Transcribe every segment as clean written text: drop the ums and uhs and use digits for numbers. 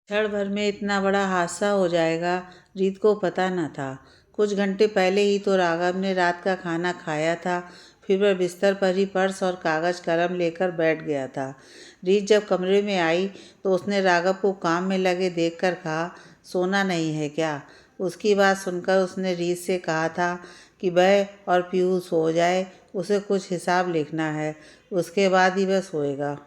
क्षण भर में इतना बड़ा हादसा हो जाएगा, रीत को पता न था। कुछ घंटे पहले ही तो राघव ने रात का खाना खाया था। फिर वह बिस्तर पर ही पर्स और कागज कलम लेकर बैठ गया था। रीत जब कमरे में आई तो उसने राघव को काम में लगे देखकर कहा, सोना नहीं है क्या? उसकी बात सुनकर उसने रीत से कहा था कि वह और पीहू सो जाए, उसे कुछ हिसाब लिखना है, उसके बाद ही वह सोएगा।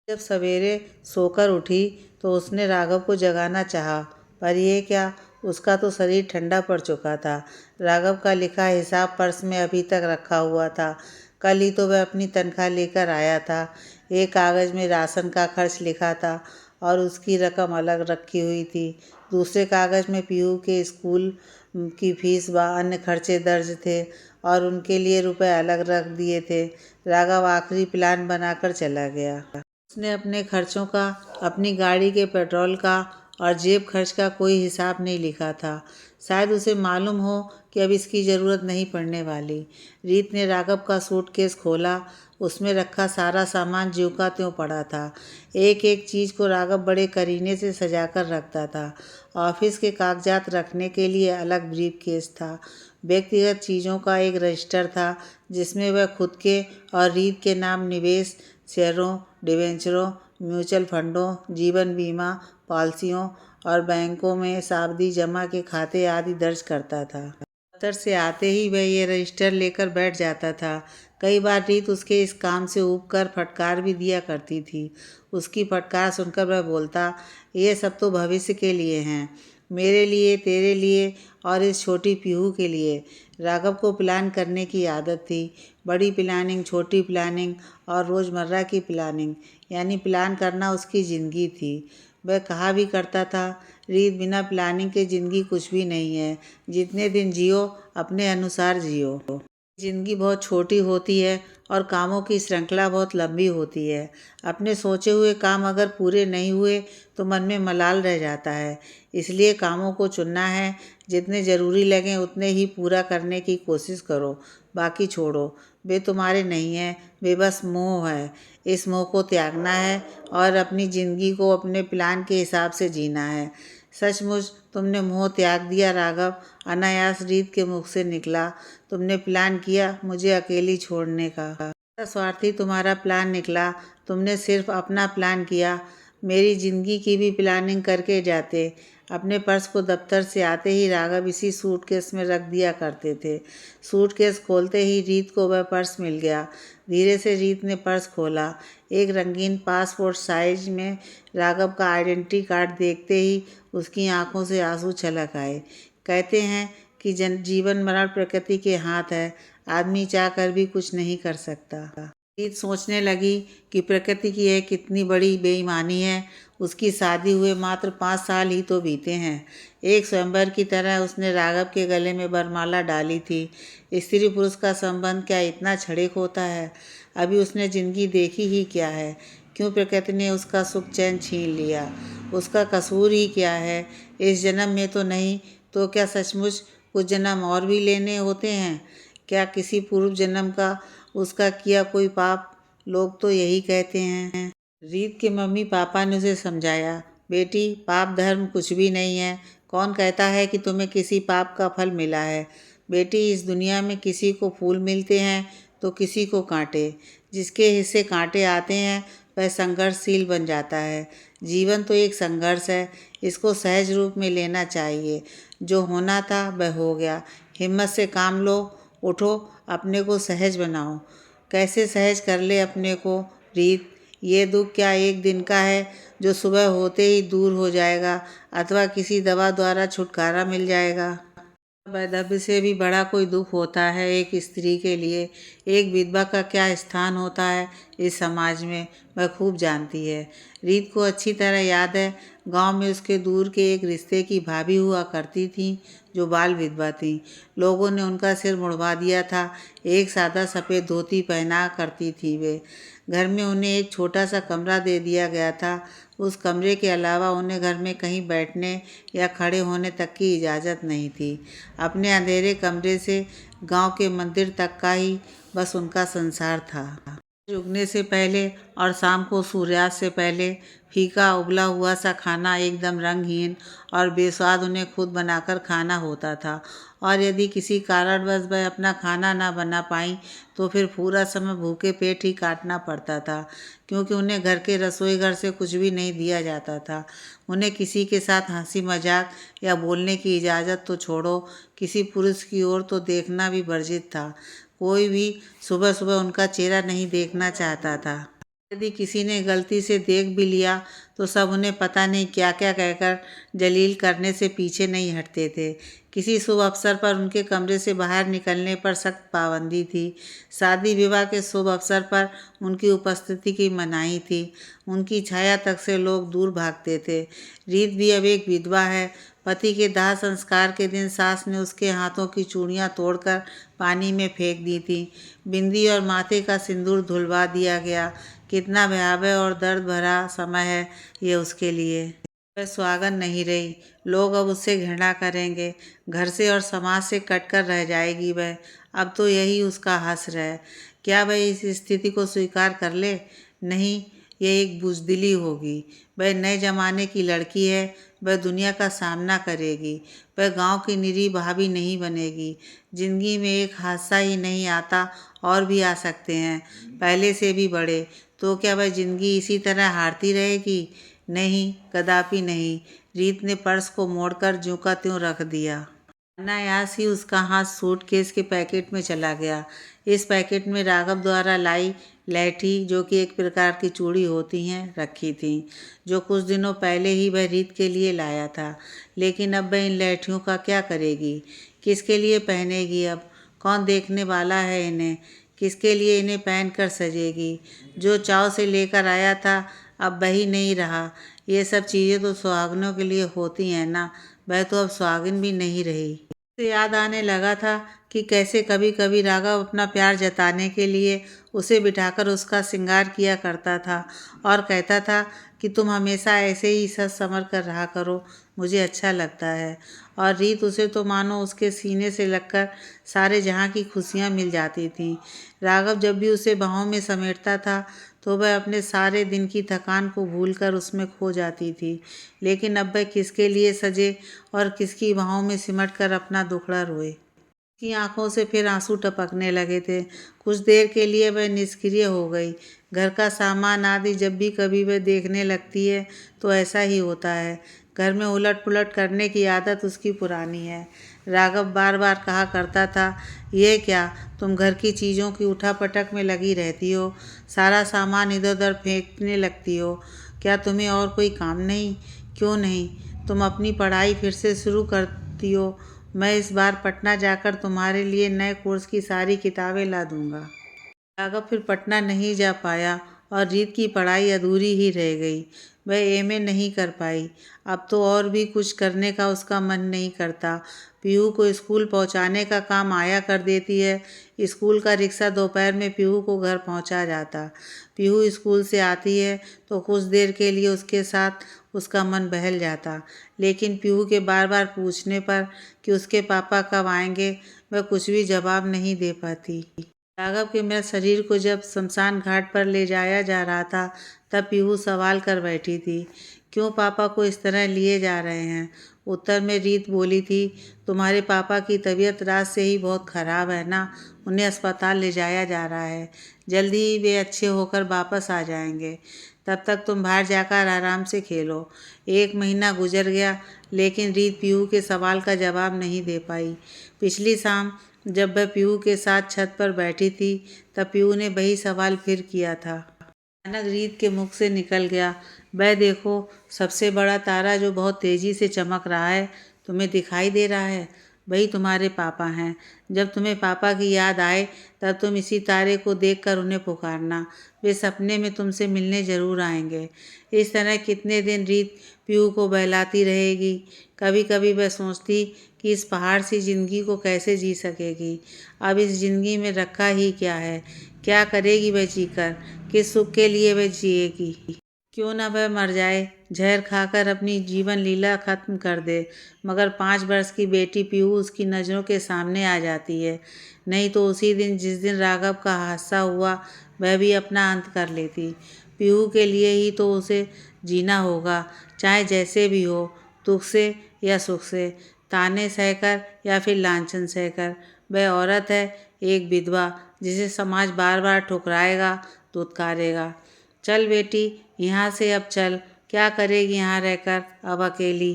जब सवेरे सोकर उठी तो उसने राघव को जगाना चाहा, पर यह क्या, उसका तो शरीर ठंडा पड़ चुका था। राघव का लिखा हिसाब पर्स में अभी तक रखा हुआ था। कल ही तो वह अपनी तनख्वाह लेकर आया था। एक कागज़ में राशन का खर्च लिखा था और उसकी रकम अलग रखी हुई थी। दूसरे कागज़ में पीहू के स्कूल की फीस व अन्य खर्चे दर्ज थे और उनके लिए रुपए अलग रख दिए थे। राघव आखिरी प्लान बनाकर चला गया। उसने अपने खर्चों का, अपनी गाड़ी के पेट्रोल का और जेब खर्च का कोई हिसाब नहीं लिखा था। शायद उसे मालूम हो कि अब इसकी ज़रूरत नहीं पड़ने वाली। रीत ने राघव का सूटकेस खोला। उसमें रखा सारा सामान ज्यों का त्यों पड़ा था। एक एक चीज़ को राघव बड़े करीने से सजाकर रखता था। ऑफिस के कागजात रखने के लिए अलग ब्रीफकेस था। व्यक्तिगत चीज़ों का एक रजिस्टर था जिसमें वह खुद के और रीत के नाम निवेश, शेयरों, डिबेंचरों, म्यूचुअल फंडों, जीवन बीमा पॉलिसियों और बैंकों में सावधि जमा के खाते आदि दर्ज करता था। दफ्तर से आते ही वह ये रजिस्टर लेकर बैठ जाता था। कई बार रीत उसके इस काम से ऊब कर फटकार भी दिया करती थी। उसकी फटकार सुनकर वह बोलता, ये सब तो भविष्य के लिए हैं, मेरे लिए, तेरे लिए और इस छोटी पीहू के लिए। राघव को प्लान करने की आदत थी। बड़ी प्लानिंग, छोटी प्लानिंग और रोज़मर्रा की प्लानिंग, यानी प्लान करना उसकी ज़िंदगी थी। वह कहा भी करता था, रीत, बिना प्लानिंग के ज़िंदगी कुछ भी नहीं है। जितने दिन जियो अपने अनुसार जियो। ज़िंदगी बहुत छोटी होती है और कामों की श्रृंखला बहुत लंबी होती है। अपने सोचे हुए काम अगर पूरे नहीं हुए तो मन में मलाल रह जाता है। इसलिए कामों को चुनना है, जितने ज़रूरी लगें उतने ही पूरा करने की कोशिश करो, बाकी छोड़ो। वे तुम्हारे नहीं हैं, वे बस मोह है। इस मोह को त्यागना है और अपनी ज़िंदगी को अपने प्लान के हिसाब से जीना है। सचमुच तुमने मोह त्याग दिया राघव, अनायास रीत के मुख से निकला। तुमने प्लान किया मुझे अकेली छोड़ने का। बड़ा स्वार्थी तुम्हारा प्लान निकला। तुमने सिर्फ अपना प्लान किया, मेरी ज़िंदगी की भी प्लानिंग करके जाते। अपने पर्स को दफ्तर से आते ही राघव इसी सूटकेस में रख दिया करते थे। सूटकेस खोलते ही रीत को वह पर्स मिल गया। धीरे से रीत ने पर्स खोला। एक रंगीन पासपोर्ट साइज में राघव का आइडेंटिटी कार्ड देखते ही उसकी आंखों से आंसू छलक आए। कहते हैं कि जीवन मरण प्रकृति के हाथ है, आदमी चाह कर भी कुछ नहीं कर सकता। रीत सोचने लगी कि प्रकृति की यह कितनी बड़ी बेईमानी है। उसकी शादी हुए मात्र 5 साल ही तो बीते हैं। एक स्वयंवर की तरह उसने राघव के गले में वरमाला डाली थी। स्त्री पुरुष का संबंध क्या इतना क्षणिक होता है? अभी उसने जिंदगी देखी ही क्या है? क्यों प्रकृति ने उसका सुख चैन छीन लिया? उसका कसूर ही क्या है? इस जन्म में तो नहीं, तो क्या सचमुच कुछ जन्म और भी लेने होते हैं? क्या किसी पूर्व जन्म का उसका किया कोई पाप? लोग तो यही कहते हैं। रीत के मम्मी पापा ने उसे समझाया, बेटी, पाप धर्म कुछ भी नहीं है। कौन कहता है कि तुम्हें किसी पाप का फल मिला है? बेटी, इस दुनिया में किसी को फूल मिलते हैं तो किसी को कांटे। जिसके हिस्से कांटे आते हैं वह संघर्षशील बन जाता है। जीवन तो एक संघर्ष है, इसको सहज रूप में लेना चाहिए। जो होना था वह हो गया। हिम्मत से काम लो, उठो, अपने को सहज बनाओ। कैसे सहज कर ले अपने को रीत? ये दुख क्या एक दिन का है जो सुबह होते ही दूर हो जाएगा, अथवा किसी दवा द्वारा छुटकारा मिल जाएगा? वैधव्य से भी बड़ा कोई दुख होता है एक स्त्री के लिए। एक विधवा का क्या स्थान होता है इस समाज में, वह खूब जानती है। रीत को अच्छी तरह याद है, गांव में उसके दूर के एक रिश्ते की भाभी हुआ करती थी जो बाल विधवा थी। लोगों ने उनका सिर मुड़वा दिया था। एक सादा सफ़ेद धोती पहना करती थी वे। घर में उन्हें एक छोटा सा कमरा दे दिया गया था। उस कमरे के अलावा उन्हें घर में कहीं बैठने या खड़े होने तक की इजाज़त नहीं थी। अपने अंधेरे कमरे से गांव के मंदिर तक का ही बस उनका संसार था। उगने से पहले और शाम को सूर्यास्त से पहले फीका उबला हुआ सा खाना एकदम रंगहीन और बेस्वाद उन्हें खुद बनाकर खाना होता था। और यदि किसी कारणवश वह अपना खाना ना बना पाईं तो फिर पूरा समय भूखे पेट ही काटना पड़ता था, क्योंकि उन्हें घर के रसोई घर से कुछ भी नहीं दिया जाता था। उन्हें किसी के साथ हंसी मजाक या बोलने की इजाज़त तो छोड़ो, किसी पुरुष की ओर तो देखना भी वर्जित था। कोई भी सुबह सुबह उनका चेहरा नहीं देखना चाहता था। यदि किसी ने गलती से देख भी लिया तो सब उन्हें पता नहीं क्या क्या कहकर जलील करने से पीछे नहीं हटते थे। किसी शुभ अवसर पर उनके कमरे से बाहर निकलने पर सख्त पाबंदी थी। शादी विवाह के शुभ अवसर पर उनकी उपस्थिति की मनाही थी। उनकी छाया तक से लोग दूर भागते थे। रीत भी अब एक विधवा है। पति के दाह संस्कार के दिन सास ने उसके हाथों की चूड़ियाँ तोड़कर पानी में फेंक दी थी। बिंदी और माथे का सिंदूर धुलवा दिया गया। कितना भयावह और दर्द भरा समय है ये उसके लिए। वह सुहागन नहीं रही। लोग अब उससे घृणा करेंगे। घर से और समाज से कटकर रह जाएगी वह। अब तो यही उसका हश्र है। क्या वह इस स्थिति को स्वीकार कर ले? नहीं, यह एक बुज़दिली होगी। वह नए जमाने की लड़की है। वह दुनिया का सामना करेगी। वह गांव की निरीह भाभी नहीं बनेगी। जिंदगी में एक हादसा ही नहीं आता, और भी आ सकते हैं, पहले से भी बड़े। तो क्या वह जिंदगी इसी तरह हारती रहेगी? नहीं, कदापि नहीं। रीत ने पर्स को मोड़कर ज्यों का त्यों रख दिया। अनायास ही उसका हाथ सूटकेस के पैकेट में चला गया। इस पैकेट में राघव द्वारा लाई लहठी, जो कि एक प्रकार की चूड़ी होती हैं, रखी थी, जो कुछ दिनों पहले ही वह रीत के लिए लाया था। लेकिन अब वह इन लहठियों का क्या करेगी? किसके लिए पहनेगी अब? कौन देखने वाला है इन्हें? किसके लिए इन्हें पहनकर सजेगी? जो चाव से लेकर आया था अब वही नहीं रहा। ये सब चीज़ें तो सुहागनों के लिए होती हैं ना। वह तो अब सुहागिन भी नहीं रही। उसे याद आने लगा था कि कैसे कभी कभी राघव अपना प्यार जताने के लिए उसे बिठाकर उसका श्रृंगार किया करता था और कहता था कि तुम हमेशा ऐसे ही सच संवर कर रहा करो, मुझे अच्छा लगता है। और रीत उसे तो मानो उसके सीने से लगकर सारे जहाँ की खुशियाँ मिल जाती थीं। राघव जब भी उसे बाहों में समेटता था तो वह अपने सारे दिन की थकान को भूलकर उसमें खो जाती थी। लेकिन अब वह किसके लिए सजे और किसकी बाहों में सिमट कर अपना दुखड़ा रोए? उसकी आंखों से फिर आंसू टपकने लगे थे। कुछ देर के लिए वह निष्क्रिय हो गई। घर का सामान आदि जब भी कभी वह देखने लगती है तो ऐसा ही होता है। घर में उलट पुलट करने की आदत उसकी पुरानी है। राघव बार बार कहा करता था, ये क्या, तुम घर की चीज़ों की उठापटक में लगी रहती हो, सारा सामान इधर उधर फेंकने लगती हो। क्या तुम्हें और कोई काम नहीं? क्यों नहीं तुम अपनी पढ़ाई फिर से शुरू करती हो? मैं इस बार पटना जाकर तुम्हारे लिए नए कोर्स की सारी किताबें ला दूंगा। राघव फिर पटना नहीं जा पाया और रीत की पढ़ाई अधूरी ही रह गई। वह एमए नहीं कर पाई। अब तो और भी कुछ करने का उसका मन नहीं करता। पीहू को स्कूल पहुंचाने का काम आया कर देती है। स्कूल का रिक्शा दोपहर में पीहू को घर पहुंचा जाता। पीहू स्कूल से आती है तो कुछ देर के लिए उसके साथ उसका मन बहल जाता। लेकिन पीहू के बार बार पूछने पर कि उसके पापा कब आएंगे, वह कुछ भी जवाब नहीं दे पाती। राघव के मृत शरीर को जब शमशान घाट पर ले जाया जा रहा था तब पीहू सवाल कर बैठी थी, क्यों पापा को इस तरह लिए जा रहे हैं? उत्तर में रीत बोली थी, तुम्हारे पापा की तबीयत रात से ही बहुत ख़राब है ना, उन्हें अस्पताल ले जाया जा रहा है, जल्दी ही वे अच्छे होकर वापस आ जाएंगे। तब तक तुम बाहर जाकर आराम से खेलो। 1 महीना गुजर गया लेकिन रीत पीहू के सवाल का जवाब नहीं दे पाई। पिछली शाम जब वह पीहू के साथ छत पर बैठी थी तब पीहू ने वही सवाल फिर किया था। अचानक रीत के मुख से निकल गया, वह देखो, सबसे बड़ा तारा जो बहुत तेजी से चमक रहा है, तुम्हें दिखाई दे रहा है? वही तुम्हारे पापा हैं। जब तुम्हें पापा की याद आए तब तुम इसी तारे को देखकर उन्हें पुकारना। वे सपने में तुमसे मिलने जरूर आएंगे। इस तरह कितने दिन रीत पीहू को बहलाती रहेगी। कभी कभी वह सोचती कि इस पहाड़ सी जिंदगी को कैसे जी सकेगी। अब इस जिंदगी में रखा ही क्या है? क्या करेगी वह जीकर? किस सुख के लिए वह जिएगी? क्यों ना वह मर जाए, जहर खाकर अपनी जीवन लीला खत्म कर दे, मगर 5 वर्ष की बेटी पीहू उसकी नज़रों के सामने आ जाती है। नहीं तो उसी दिन जिस दिन राघव का हादसा हुआ वह भी अपना अंत कर लेती। पीहू के लिए ही तो उसे जीना होगा, चाहे जैसे भी हो, दुख से या सुख से, ताने सहकर या फिर लांछन सहकर। वह औरत है एक विधवा, जिसे समाज बार बार ठुकराएगा, दुत्कारेगा। चल बेटी, यहाँ से अब चल, क्या करेगी यहाँ रहकर अब अकेली।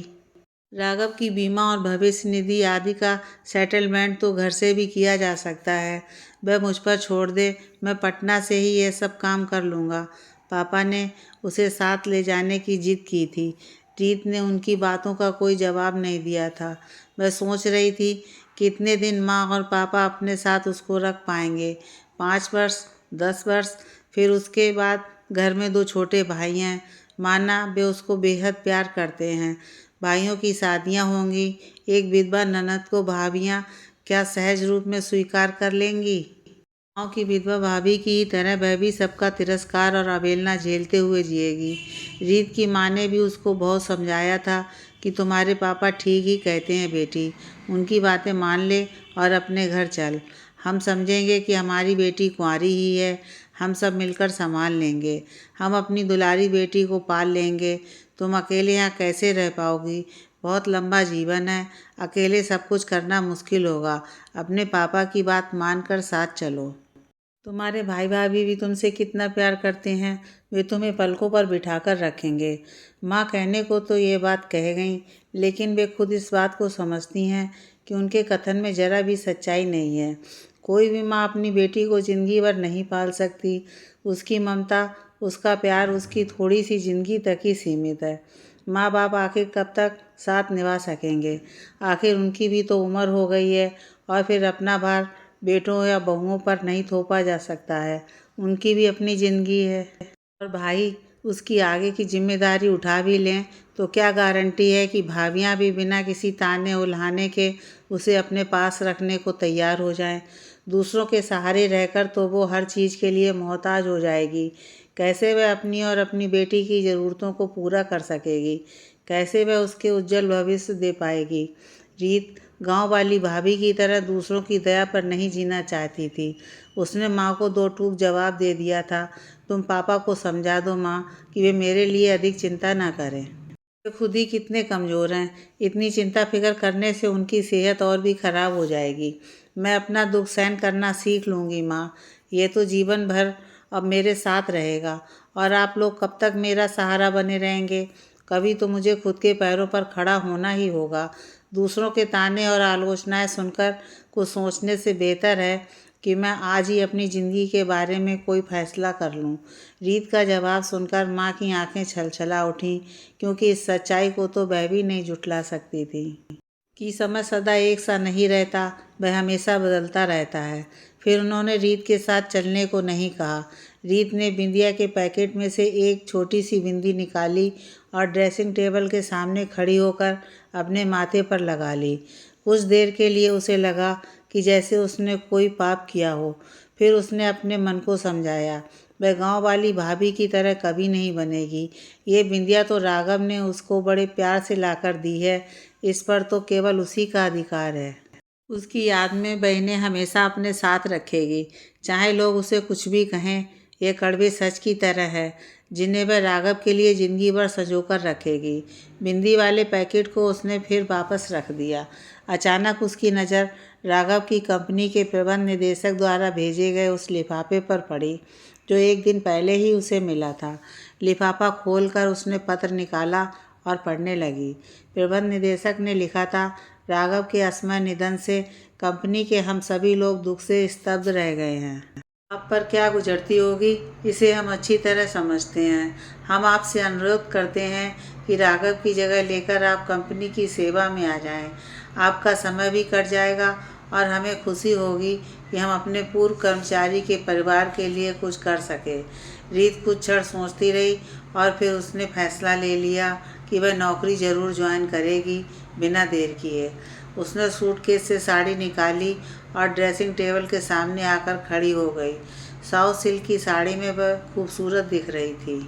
राघव की बीमा और भविष्य निधि आदि का सेटलमेंट तो घर से भी किया जा सकता है। वह मुझ पर छोड़ दे, मैं पटना से ही ये सब काम कर लूँगा। पापा ने उसे साथ ले जाने की जिद की थी। रीत ने उनकी बातों का कोई जवाब नहीं दिया था। वह सोच रही थी कितने दिन माँ और पापा अपने साथ उसको रख पाएंगे। 5 वर्ष, 10 वर्ष, फिर उसके बाद घर में 2 छोटे भाई हैं। माना वे उसको बेहद प्यार करते हैं। भाइयों की शादियां होंगी, एक विधवा ननद को भाभियां क्या सहज रूप में स्वीकार कर लेंगी। गाँव की विधवा भाभी की ही तरह वह भी सबका तिरस्कार और अवहेलना झेलते हुए जिएगी। रीत की माँ ने भी उसको बहुत समझाया था कि तुम्हारे पापा ठीक ही कहते हैं बेटी, उनकी बातें मान ले और अपने घर चल। हम समझेंगे कि हमारी बेटी कुंवारी ही है, हम सब मिलकर संभाल लेंगे। हम अपनी दुलारी बेटी को पाल लेंगे। तुम अकेले यहाँ कैसे रह पाओगी? बहुत लंबा जीवन है, अकेले सब कुछ करना मुश्किल होगा। अपने पापा की बात मानकर साथ चलो। तुम्हारे भाई भाभी भी तुमसे कितना प्यार करते हैं, वे तुम्हें पलकों पर बिठाकर रखेंगे। माँ कहने को तो ये बात कह गईं, लेकिन वे खुद इस बात को समझती हैं कि उनके कथन में ज़रा भी सच्चाई नहीं है। कोई भी माँ अपनी बेटी को ज़िंदगी भर नहीं पाल सकती। उसकी ममता, उसका प्यार उसकी थोड़ी सी ज़िंदगी तक ही सीमित है। माँ बाप आखिर कब तक साथ निभा सकेंगे? आखिर उनकी भी तो उम्र हो गई है, और फिर अपना भार बेटों या बहुओं पर नहीं थोपा जा सकता है। उनकी भी अपनी ज़िंदगी है। और भाई उसकी आगे की जिम्मेदारी उठा भी लें तो क्या गारंटी है कि भाभियाँ भी बिना किसी ताने उल्हाने के उसे अपने पास रखने को तैयार हो जाएं। दूसरों के सहारे रहकर तो वो हर चीज़ के लिए मोहताज हो जाएगी। कैसे वह अपनी और अपनी बेटी की ज़रूरतों को पूरा कर सकेगी? कैसे वह उसके उज्जवल भविष्य दे पाएगी? रीत गांव वाली भाभी की तरह दूसरों की दया पर नहीं जीना चाहती थी। उसने माँ को 2 टूक जवाब दे दिया था, तुम पापा को समझा दो माँ कि वे मेरे लिए अधिक चिंता ना करें। वे खुद ही कितने कमज़ोर हैं, इतनी चिंता फिक्र करने से उनकी सेहत और भी खराब हो जाएगी। मैं अपना दुख सहन करना सीख लूँगी माँ, ये तो जीवन भर अब मेरे साथ रहेगा। और आप लोग कब तक मेरा सहारा बने रहेंगे? कभी तो मुझे खुद के पैरों पर खड़ा होना ही होगा। दूसरों के ताने और आलोचनाएं सुनकर कुछ सोचने से बेहतर है कि मैं आज ही अपनी ज़िंदगी के बारे में कोई फैसला कर लूं। रीत का जवाब सुनकर माँ की आंखें छलछला उठीं, क्योंकि इस सच्चाई को तो वह भी नहीं झुठला सकती थी कि समय सदा एक सा नहीं रहता, वह हमेशा बदलता रहता है। फिर उन्होंने रीत के साथ चलने को नहीं कहा। रीत ने बिंदिया के पैकेट में से एक छोटी सी बिंदी निकाली और ड्रेसिंग टेबल के सामने खड़ी होकर अपने माथे पर लगा ली। कुछ देर के लिए उसे लगा कि जैसे उसने कोई पाप किया हो। फिर उसने अपने मन को समझाया, वह गांव वाली भाभी की तरह कभी नहीं बनेगी। ये बिंदिया तो राघव ने उसको बड़े प्यार से लाकर दी है, इस पर तो केवल उसी का अधिकार है। उसकी याद में वह इन्हें हमेशा अपने साथ रखेगी, चाहे लोग उसे कुछ भी कहें। ये कड़वे सच की तरह है, जिन्हें वह राघव के लिए ज़िंदगी भर संजोकर रखेगी। बिंदी वाले पैकेट को उसने फिर वापस रख दिया। अचानक उसकी नज़र राघव की कंपनी के प्रबंध निदेशक द्वारा भेजे गए उस लिफाफे पर पड़ी, जो एक दिन पहले ही उसे मिला था। लिफाफा खोलकर उसने पत्र निकाला और पढ़ने लगी। प्रबंध निदेशक ने लिखा था, राघव के असमय निधन से कंपनी के हम सभी लोग दुख से स्तब्ध रह गए हैं। आप पर क्या गुजरती होगी, इसे हम अच्छी तरह समझते हैं। हम आपसे अनुरोध करते हैं कि राघव की जगह लेकर आप कंपनी की सेवा में आ जाएं। आपका समय भी कट जाएगा और हमें खुशी होगी कि हम अपने पूर्व कर्मचारी के परिवार के लिए कुछ कर सके। रीत कुछ क्षण सोचती रही और फिर उसने फैसला ले लिया कि वह नौकरी ज़रूर ज्वाइन करेगी, बिना देर किए। उसने सूटकेस से साड़ी निकाली और ड्रेसिंग टेबल के सामने आकर खड़ी हो गई। साउथ सिल्क की साड़ी में वह खूबसूरत दिख रही थी।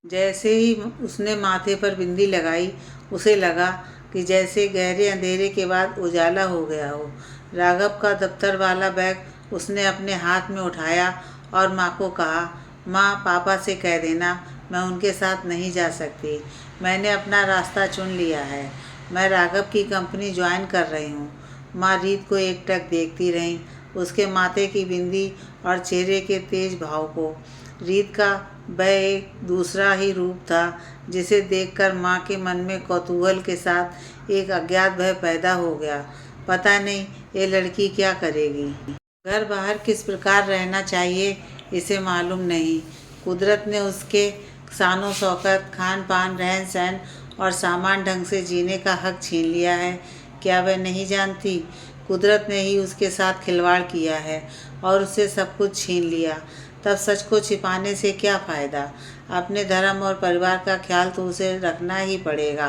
जैसे ही उसने माथे पर बिंदी लगाई, उसे लगा कि जैसे गहरे अंधेरे के बाद उजाला हो गया हो। राघव का दफ्तर वाला बैग उसने अपने हाथ में उठाया और माँ को कहा, माँ, पापा से कह देना मैं उनके साथ नहीं जा सकती। मैंने अपना रास्ता चुन लिया है। मैं राघव की कंपनी ज्वाइन कर रही हूँ। माँ रीत को एकटक देखती रहीं, उसके माथे की बिंदी और चेहरे के तेज भाव को। रीत का वह एक दूसरा ही रूप था जिसे देखकर माँ के मन में कौतूहल के साथ एक अज्ञात भय पैदा हो गया। पता नहीं ये लड़की क्या करेगी। घर बाहर किस प्रकार रहना चाहिए इसे मालूम नहीं। कुदरत ने उसके शानो शौकत, खान पान, रहन सहन और सामान ढंग से जीने का हक छीन लिया है। क्या वह नहीं जानती? कुदरत ने ही उसके साथ खिलवाड़ किया है और उससे सब कुछ छीन लिया। तब सच को छिपाने से क्या फ़ायदा? अपने धर्म और परिवार का ख्याल तो उसे रखना ही पड़ेगा।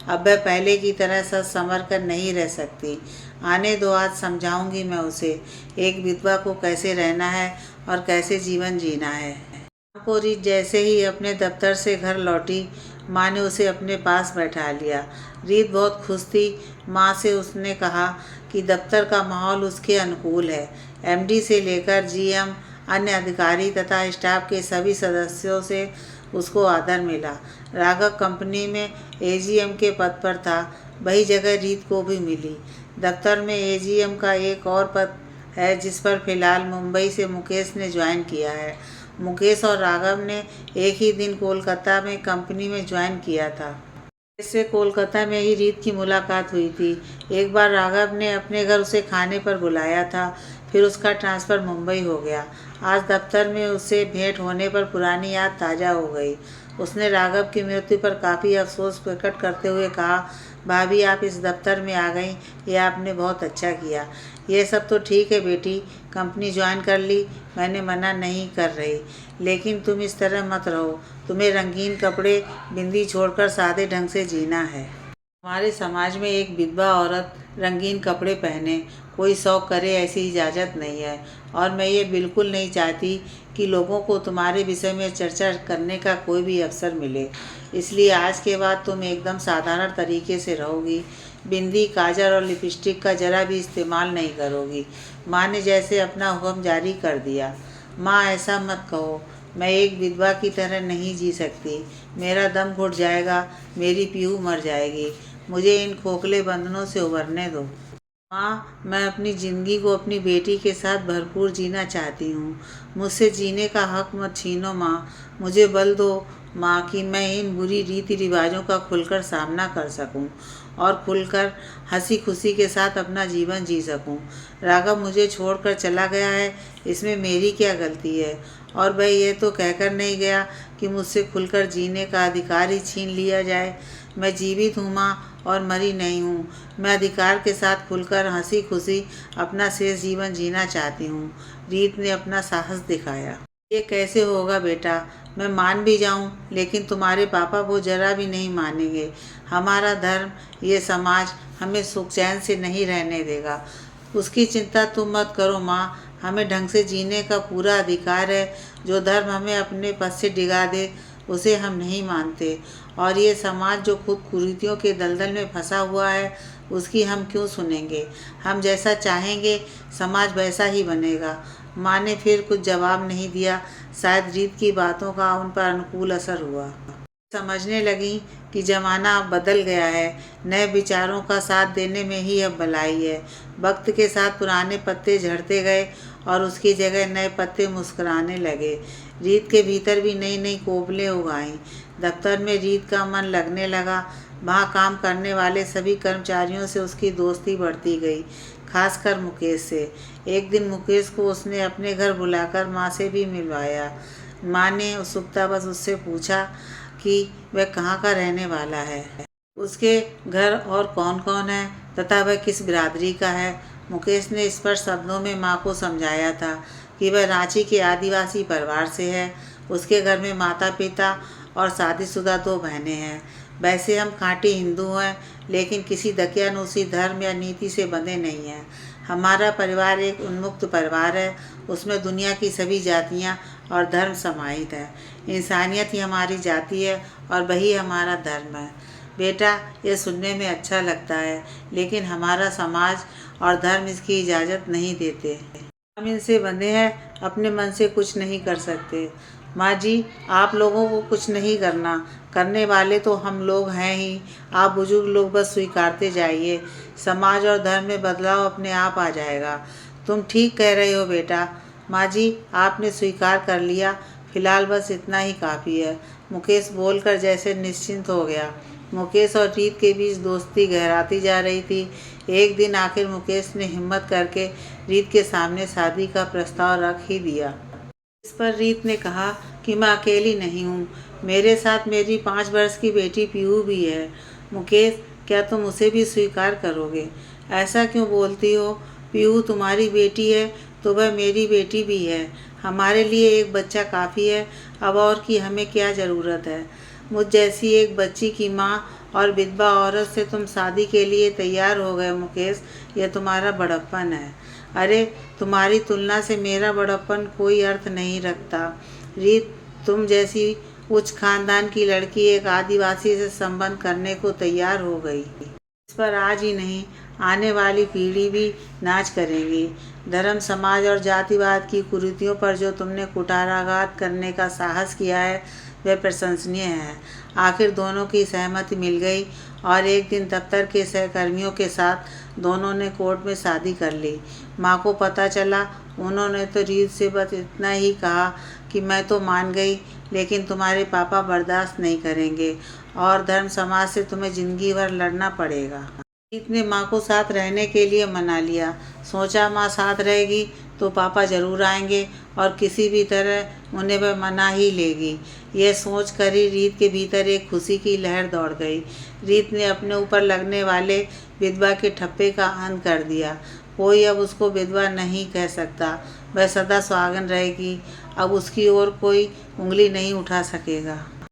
अब वह पहले की तरह सच संवर कर नहीं रह सकती। आने दो, आज समझाऊंगी मैं उसे एक विधवा को कैसे रहना है और कैसे जीवन जीना है। शाम को रीत जैसे ही अपने दफ्तर से घर लौटी, माँ ने उसे अपने पास बैठा लिया। रीत बहुत खुश थी। माँ से उसने कहा कि दफ्तर का माहौल उसके अनुकूल है। एमडी से लेकर जीएम, अन्य अधिकारी तथा स्टाफ के सभी सदस्यों से उसको आदर मिला। राघव कंपनी में एजीएम के पद पर था, वही जगह रीत को भी मिली। दफ्तर में एजीएम का एक और पद है जिस पर फिलहाल मुंबई से मुकेश ने ज्वाइन किया है। मुकेश और राघव ने एक ही दिन कोलकाता में कंपनी में ज्वाइन किया था। इससे कोलकाता में ही रीत की मुलाकात हुई थी। एक बार राघव ने अपने घर उसे खाने पर बुलाया था, फिर उसका ट्रांसफ़र मुंबई हो गया। आज दफ्तर में उससे भेंट होने पर पुरानी याद ताज़ा हो गई। उसने राघव की मृत्यु पर काफ़ी अफसोस प्रकट करते हुए कहा, भाभी, आप इस दफ्तर में आ गईं, यह आपने बहुत अच्छा किया। ये सब तो ठीक है बेटी, कंपनी ज्वाइन कर ली, मैंने मना नहीं कर रही, लेकिन तुम इस तरह मत रहो। तुम्हें रंगीन कपड़े, बिंदी छोड़कर सादे ढंग से जीना है। हमारे समाज में एक विधवा औरत रंगीन कपड़े पहने, कोई शौक करे, ऐसी इजाज़त नहीं है। और मैं ये बिल्कुल नहीं चाहती कि लोगों को तुम्हारे विषय में चर्चा करने का कोई भी अवसर मिले। इसलिए आज के बाद तुम एकदम साधारण तरीके से रहोगी। बिंदी, काजल और लिपस्टिक का जरा भी इस्तेमाल नहीं करोगी। माँ ने जैसे अपना हुक्म जारी कर दिया। माँ, ऐसा मत कहो, मैं एक विधवा की तरह नहीं जी सकती। मेरा दम घुट जाएगा, मेरी पीहू मर जाएगी। मुझे इन खोखले बंधनों से उबरने दो। माँ, मैं अपनी ज़िंदगी को अपनी बेटी के साथ भरपूर जीना चाहती हूँ। मुझसे जीने का हक मत छीनो माँ। मुझे बल दो माँ कि मैं इन बुरी रीति रिवाजों का खुलकर सामना कर सकूँ और खुलकर हंसी खुशी के साथ अपना जीवन जी सकूँ। राघव मुझे छोड़कर चला गया है, इसमें मेरी क्या गलती है? और वह ये तो कहकर नहीं गया कि मुझसे खुलकर जीने का अधिकार ही छीन लिया जाए। मैं जीवित हूँ माँ, और मरी नहीं हूँ। मैं अधिकार के साथ खुलकर हंसी खुशी अपना शेष जीवन जीना चाहती हूँ। रीत ने अपना साहस दिखाया। ये कैसे होगा बेटा? मैं मान भी जाऊँ, लेकिन तुम्हारे पापा वो जरा भी नहीं मानेंगे। हमारा धर्म, ये समाज हमें सुख चैन से नहीं रहने देगा। उसकी चिंता तुम मत करो माँ, हमें ढंग से जीने का पूरा अधिकार है। जो धर्म हमें अपने पद से डिगा दे, उसे हम नहीं मानते। और ये समाज जो खुद कुरीतियों के दलदल में फंसा हुआ है, उसकी हम क्यों सुनेंगे? हम जैसा चाहेंगे समाज वैसा ही बनेगा। माँ ने फिर कुछ जवाब नहीं दिया। शायद रीत की बातों का उन पर अनुकूल असर हुआ। समझने लगी कि ज़माना अब बदल गया है। नए विचारों का साथ देने में ही अब भलाई है। वक्त के साथ पुराने पत्ते झड़ते गए और उसकी जगह नए पत्ते मुस्कुराने लगे। रीत के भीतर भी नई नई कोपलें उगाईं। दफ्तर में रीत का मन लगने लगा। वहाँ काम करने वाले सभी कर्मचारियों से उसकी दोस्ती बढ़ती गई, खासकर मुकेश से। एक दिन मुकेश को उसने अपने घर बुलाकर माँ से भी मिलवाया। माँ ने उत्सुकतावश उससे पूछा कि वह कहाँ का रहने वाला है, उसके घर और कौन कौन है तथा वह किस बिरादरी का है। मुकेश ने स्पष्ट शब्दों में माँ को समझाया था कि वह रांची के आदिवासी परिवार से है। उसके घर में माता पिता और शादीशुदा 2 बहनें हैं। वैसे हम खाँटी हिंदू हैं, लेकिन किसी दकियानूसी धर्म या नीति से बंधे नहीं हैं। हमारा परिवार एक उन्मुक्त परिवार है, उसमें दुनिया की सभी जातियाँ और धर्म समाहित है। इंसानियत ही हमारी जाति है और वही हमारा धर्म है। बेटा, ये सुनने में अच्छा लगता है, लेकिन हमारा समाज और धर्म इसकी इजाज़त नहीं देते। हम इनसे बंधे हैं, अपने मन से कुछ नहीं कर सकते। माँ जी, आप लोगों को कुछ नहीं करना, करने वाले तो हम लोग हैं ही। आप बुजुर्ग लोग बस स्वीकारते जाइए, समाज और धर्म में बदलाव अपने आप आ जाएगा। तुम ठीक कह रहे हो बेटा। माँ जी, आपने स्वीकार कर लिया, फिलहाल बस इतना ही काफ़ी है। मुकेश बोलकर जैसे निश्चिंत हो गया। मुकेश और रीत के बीच दोस्ती गहराती जा रही थी। एक दिन आखिर मुकेश ने हिम्मत करके रीत के सामने शादी का प्रस्ताव रख ही दिया। इस पर रीत ने कहा कि मैं अकेली नहीं हूँ, मेरे साथ मेरी 5 वर्ष की बेटी पीहू भी है। मुकेश, क्या तुम उसे भी स्वीकार करोगे? ऐसा क्यों बोलती हो? पीहू तुम्हारी बेटी है तो वह मेरी बेटी भी है। हमारे लिए एक बच्चा काफ़ी है, अब और की हमें क्या ज़रूरत है? मुझ जैसी एक बच्ची की माँ और विधवा औरत से तुम शादी के लिए तैयार हो गए मुकेश, यह तुम्हारा बड़प्पन है। अरे, तुम्हारी तुलना से मेरा बड़प्पन कोई अर्थ नहीं रखता। रीत, तुम जैसी उच्च खानदान की लड़की एक आदिवासी से संबंध करने को तैयार हो गई। इस पर आज ही नहीं, आने वाली पीढ़ी भी नाच करेगी। धर्म, समाज और जातिवाद की कुरीतियों पर जो तुमने कुठाराघात करने का साहस किया है, वह प्रशंसनीय है। आखिर दोनों की सहमति मिल गई और एक दिन दफ्तर के सहकर्मियों के साथ दोनों ने कोर्ट में शादी कर ली। माँ को पता चला, उन्होंने तो रीत से बस इतना ही कहा कि मैं तो मान गई, लेकिन तुम्हारे पापा बर्दाश्त नहीं करेंगे और धर्म समाज से तुम्हें ज़िंदगी भर लड़ना पड़ेगा। रीत ने माँ को साथ रहने के लिए मना लिया। सोचा माँ साथ रहेगी तो पापा ज़रूर आएंगे और किसी भी तरह उन्हें वह मना ही लेगी। यह सोच कर ही रीत के भीतर एक खुशी की लहर दौड़ गई। रीत ने अपने ऊपर लगने वाले विधवा के ठप्पे का अंत कर दिया। कोई अब उसको विधवा नहीं कह सकता, वह सदा सुहागन रहेगी। अब उसकी ओर कोई उंगली नहीं उठा सकेगा।